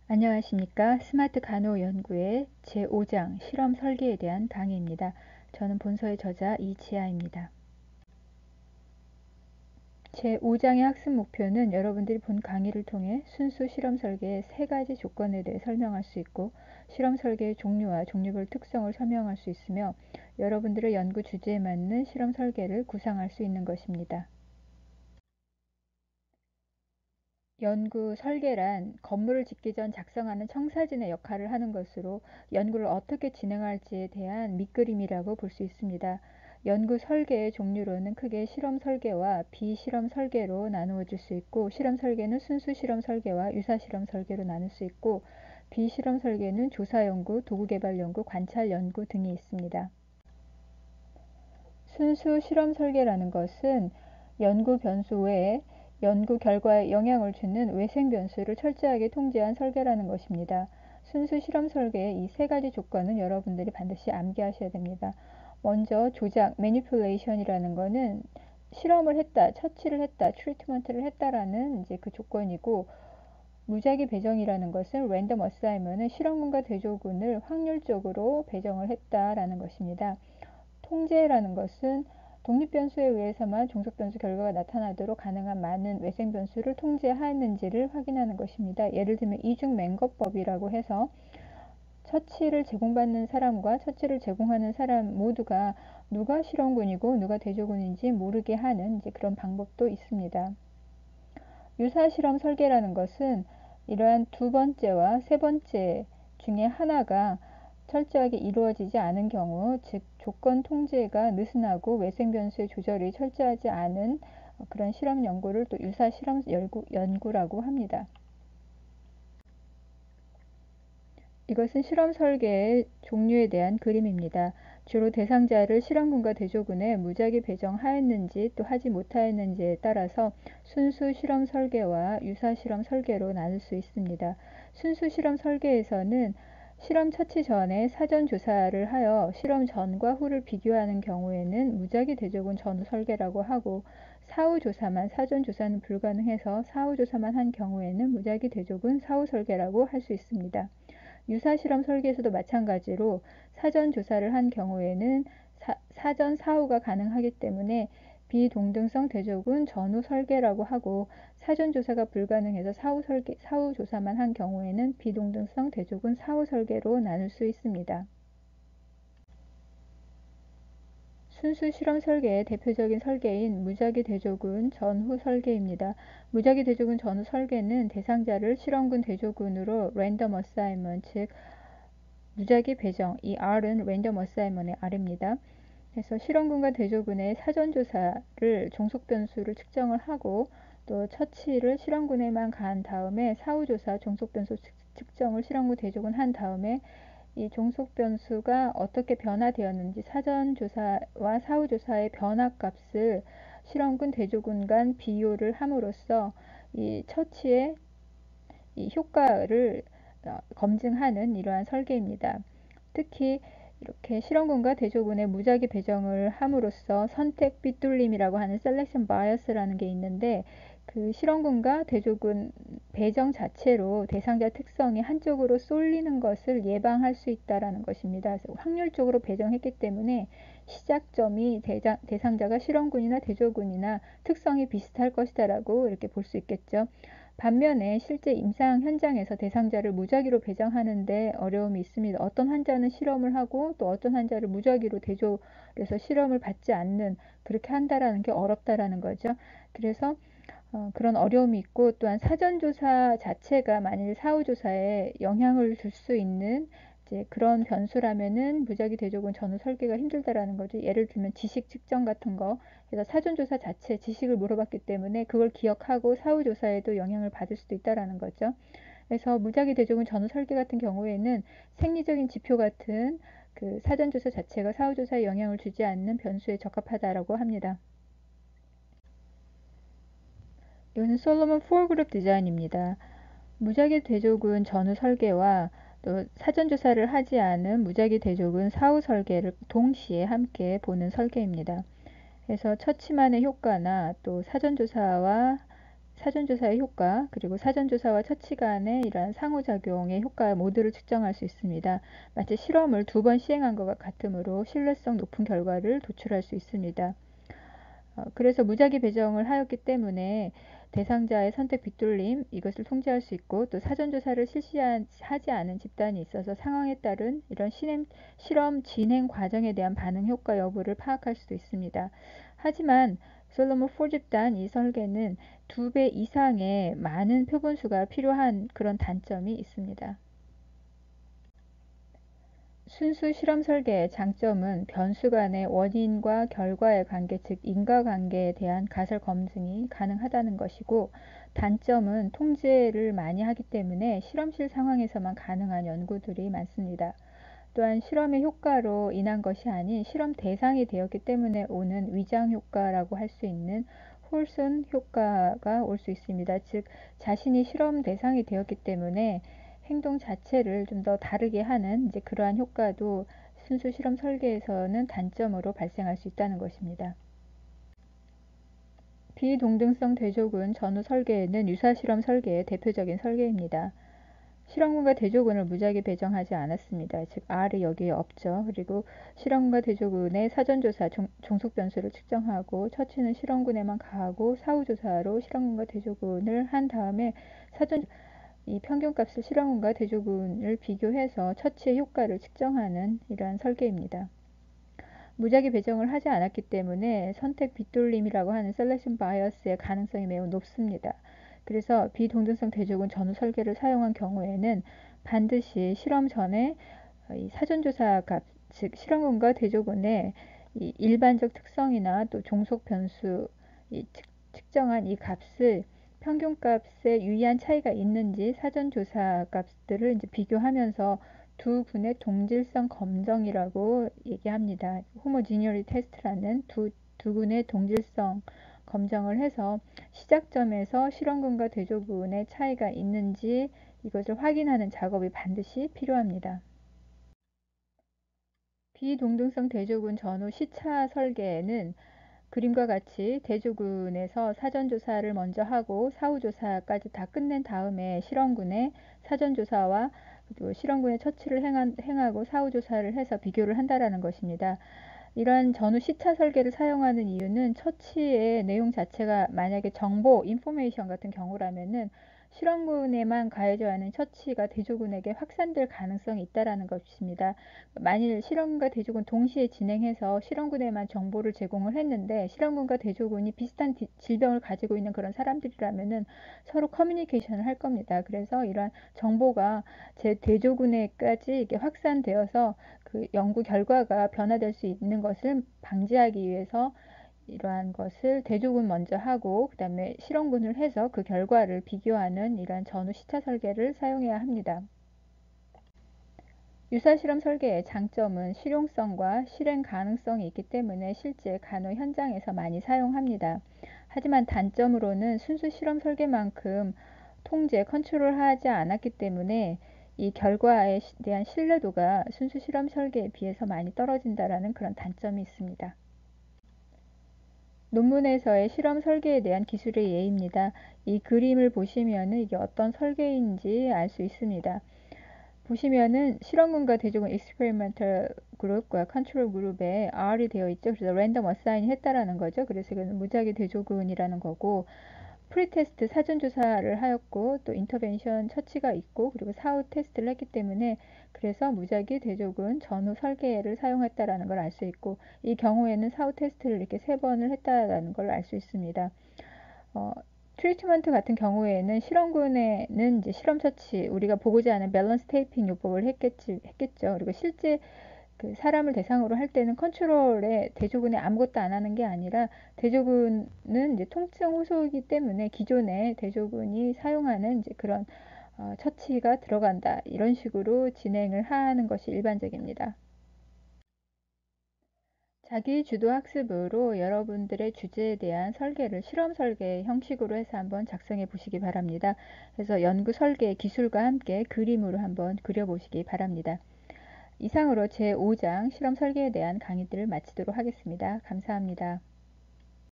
안녕하십니까. 스마트 간호 연구의 제5장 실험 설계에 대한 강의입니다. 저는 본서의 저자 이지아입니다. 제5장의 학습 목표는 여러분들이 본 강의를 통해 순수 실험 설계의 3가지 조건에 대해 설명할 수 있고 실험 설계의 종류와 종류별 특성을 설명할 수 있으며 여러분들의 연구 주제에 맞는 실험 설계를 구상할 수 있는 것입니다. 연구 설계란 건물을 짓기 전 작성하는 청사진의 역할을 하는 것으로 연구를 어떻게 진행할지에 대한 밑그림이라고 볼 수 있습니다. 연구 설계의 종류로는 크게 실험 설계와 비실험 설계로 나누어질 수 있고, 실험 설계는 순수 실험 설계와 유사 실험 설계로 나눌 수 있고, 비실험 설계는 조사 연구, 도구 개발 연구, 관찰 연구 등이 있습니다. 순수 실험 설계라는 것은 연구 변수 외에 연구 결과에 영향을 주는 외생 변수를 철저하게 통제한 설계라는 것입니다. 순수 실험 설계의 이 3가지 조건은 여러분들이 반드시 암기하셔야 됩니다. 먼저 조작, 매니플레이션이라는 것은 실험을 했다, 처치를 했다, 트리트먼트를 했다라는 이제 그 조건이고, 무작위 배정이라는 것은 랜덤 어사이먼은 실험군과 대조군을 확률적으로 배정을 했다라는 것입니다. 통제라는 것은 독립변수에 의해서만 종속변수 결과가 나타나도록 가능한 많은 외생변수를 통제하였는지를 확인하는 것입니다. 예를 들면 이중맹거법이라고 해서 처치를 제공받는 사람과 처치를 제공하는 사람 모두가 누가 실험군이고 누가 대조군인지 모르게 하는 이제 그런 방법도 있습니다. 유사실험 설계라는 것은 이러한 두 번째와 세 번째 중에 하나가 철저하게 이루어지지 않은 경우, 즉 조건 통제가 느슨하고 외생 변수의 조절이 철저하지 않은 그런 실험 연구를 또 유사 실험 연구라고 합니다. 이것은 실험 설계의 종류에 대한 그림입니다. 주로 대상자를 실험군과 대조군에 무작위 배정하였는지 또 하지 못하였는지에 따라서 순수 실험 설계와 유사 실험 설계로 나눌 수 있습니다. 순수 실험 설계에서는 실험 처치 전에 사전 조사를 하여 실험 전과 후를 비교하는 경우에는 무작위 대조군 전후 설계라고 하고, 사후 조사만, 사전 조사는 불가능해서 사후 조사만 한 경우에는 무작위 대조군 사후 설계라고 할 수 있습니다. 유사실험 설계에서도 마찬가지로 사전 조사를 한 경우에는 사전 사후가 가능하기 때문에 비동등성 대조군 전후 설계라고 하고, 사전 조사가 불가능해서 사후 조사만 한 경우에는 비동등성 대조군 사후 설계로 나눌 수 있습니다. 순수 실험 설계의 대표적인 설계인 무작위 대조군 전후 설계입니다. 무작위 대조군 전후 설계는 대상자를 실험군 대조군으로 랜덤 어사이먼, 즉 무작위 배정, 이 R은 랜덤 어사이먼의 R입니다. 그래서 실험군과 대조군의 사전조사를 종속변수를 측정을 하고, 또 처치를 실험군에만 간 다음에 사후조사 종속변수 측정을 실험군 대조군 한 다음에 이 종속변수가 어떻게 변화되었는지 사전조사와 사후조사의 변화값을 실험군 대조군 간 비교를 함으로써 이 처치의 이 효과를 검증하는 이러한 설계입니다. 특히 이렇게 실험군과 대조군의 무작위 배정을 함으로써 선택 빗돌림이라고 하는 셀렉션 바이어스라는 게 있는데, 그 실험군과 대조군 배정 자체로 대상자 특성이 한쪽으로 쏠리는 것을 예방할 수 있다는 것입니다. 그래서 확률적으로 배정했기 때문에 시작점이 대상자가 실험군이나 대조군이나 특성이 비슷할 것이다라고 이렇게 볼 수 있겠죠. 반면에 실제 임상 현장에서 대상자를 무작위로 배정하는데 어려움이 있습니다. 어떤 환자는 실험을 하고 또 어떤 환자를 무작위로 대조해서 실험을 받지 않는, 그렇게 한다라는 게 어렵다라는 거죠. 그래서 그런 어려움이 있고, 또한 사전조사 자체가 만일 사후조사에 영향을 줄 수 있는 이제 그런 변수라면은 무작위 대조군 전후 설계가 힘들다라는 거죠. 예를 들면 지식 측정 같은 거, 그래서 사전조사 자체 지식을 물어봤기 때문에 그걸 기억하고 사후조사에도 영향을 받을 수도 있다라는 거죠. 그래서 무작위 대조군 전후 설계 같은 경우에는 생리적인 지표 같은 그 사전조사 자체가 사후조사에 영향을 주지 않는 변수에 적합하다라고 합니다. 이것은 솔로몬 4그룹 디자인입니다. 무작위 대조군 전후 설계와 또 사전조사를 하지 않은 무작위 대조군 사후 설계를 동시에 함께 보는 설계입니다. 그래서 처치만의 효과나 또 사전조사와 사전조사의 효과, 그리고 사전조사와 처치 간의 이러한 상호작용의 효과 모두를 측정할 수 있습니다. 마치 실험을 2번 시행한 것과 같으므로 신뢰성 높은 결과를 도출할 수 있습니다. 그래서 무작위 배정을 하였기 때문에 대상자의 선택 빗돌림 이것을 통제할 수 있고, 또 사전조사를 실시하지 않은 집단이 있어서 상황에 따른 이런 실험 진행 과정에 대한 반응 효과 여부를 파악할 수도 있습니다. 하지만 솔로몬 4 집단 이 설계는 2배 이상의 많은 표본수가 필요한 그런 단점이 있습니다. 순수 실험 설계의 장점은 변수 간의 원인과 결과의 관계, 즉 인과관계에 대한 가설 검증이 가능하다는 것이고, 단점은 통제를 많이 하기 때문에 실험실 상황에서만 가능한 연구들이 많습니다. 또한 실험의 효과로 인한 것이 아닌 실험 대상이 되었기 때문에 오는 위장 효과라고 할 수 있는 홀슨 효과가 올 수 있습니다. 즉 자신이 실험 대상이 되었기 때문에 행동 자체를 좀 더 다르게 하는 이제 그러한 효과도 순수 실험 설계에서는 단점으로 발생할 수 있다는 것입니다. 비동등성 대조군 전후 설계는 유사실험 설계의 대표적인 설계입니다. 실험군과 대조군을 무작위 배정하지 않았습니다. 즉 R이 여기에 없죠. 그리고 실험군과 대조군의 사전조사 종속 변수를 측정하고 처치는 실험군에만 가하고 사후조사로 실험군과 대조군을 한 다음에 이 평균값을 실험군과 대조군을 비교해서 처치의 효과를 측정하는 이러한 설계입니다. 무작위 배정을 하지 않았기 때문에 선택 빗돌림이라고 하는 셀렉션 바이어스의 가능성이 매우 높습니다. 그래서 비동등성 대조군 전후 설계를 사용한 경우에는 반드시 실험 전에 이 사전조사 값, 즉 실험군과 대조군의 이 일반적 특성이나 또 종속 변수 측정한 이 값을 평균값에 유의한 차이가 있는지 사전조사 값들을 이제 비교하면서 두 군의 동질성 검정이라고 얘기합니다. 호모지니어리 테스트라는 두 군의 동질성 검정을 해서 시작점에서 실험군과 대조군의 차이가 있는지 이것을 확인하는 작업이 반드시 필요합니다. 비동등성 대조군 전후 시차 설계에는 그림과 같이 대조군에서 사전조사를 먼저 하고 사후조사까지 다 끝낸 다음에 실험군의 사전조사와 또 실험군의 처치를 행하고 사후조사를 해서 비교를 한다라는 것입니다. 이러한 전후 시차 설계를 사용하는 이유는 처치의 내용 자체가 만약에 정보, 인포메이션 같은 경우라면은 실험군에만 가해져 하는 처치가 대조군에게 확산될 가능성이 있다라는 것입니다. 만일 실험군과 대조군 동시에 진행해서 실험군에만 정보를 제공을 했는데 실험군과 대조군이 비슷한 질병을 가지고 있는 그런 사람들이라면은 서로 커뮤니케이션을 할 겁니다. 그래서 이러한 정보가 제 대조군에까지 이렇게 확산되어서 그 연구 결과가 변화될 수 있는 것을 방지하기 위해서 이러한 것을 대조군 먼저 하고 그 다음에 실험군을 해서 그 결과를 비교하는 이러한 전후 시차 설계를 사용해야 합니다. 유사실험 설계의 장점은 실용성과 실행 가능성이 있기 때문에 실제 간호 현장에서 많이 사용합니다. 하지만 단점으로는 순수 실험 설계만큼 통제, 컨트롤하지 않았기 때문에 이 결과에 대한 신뢰도가 순수 실험 설계에 비해서 많이 떨어진다라는 그런 단점이 있습니다. 논문에서의 실험 설계에 대한 기술의 예입니다. 이 그림을 보시면 이게 어떤 설계인지 알 수 있습니다. 보시면은 실험군과 대조군 experimental 그룹과 컨트롤 그룹에 R이 되어 있죠. 그래서 랜덤 어사인이 했다라는 거죠. 그래서 이건 무작위 대조군이라는 거고, 프리테스트 사전조사를 하였고 또 인터벤션 처치가 있고 그리고 사후 테스트를 했기 때문에 그래서 무작위 대조군 전후 설계를 사용했다라는 걸 알 수 있고, 이 경우에는 사후 테스트를 이렇게 3번을 했다라는 걸 알 수 있습니다. 트리트먼트 같은 경우에는 실험군에는 이제 실험 처치 우리가 보고자 하는 밸런스 테이핑 요법을 했겠죠. 그리고 실제 그 사람을 대상으로 할 때는 컨트롤에 대조군에 아무것도 안 하는 게 아니라 대조군은 이제 통증 호소이기 때문에 기존에 대조군이 사용하는 이제 그런 처치가 들어간다. 이런 식으로 진행을 하는 것이 일반적입니다. 자기 주도 학습으로 여러분들의 주제에 대한 설계를 실험 설계 형식으로 해서 한번 작성해 보시기 바랍니다. 그래서 연구 설계 기술과 함께 그림으로 한번 그려보시기 바랍니다. 이상으로 제5장 실험 설계에 대한 강의들을 마치도록 하겠습니다. 감사합니다.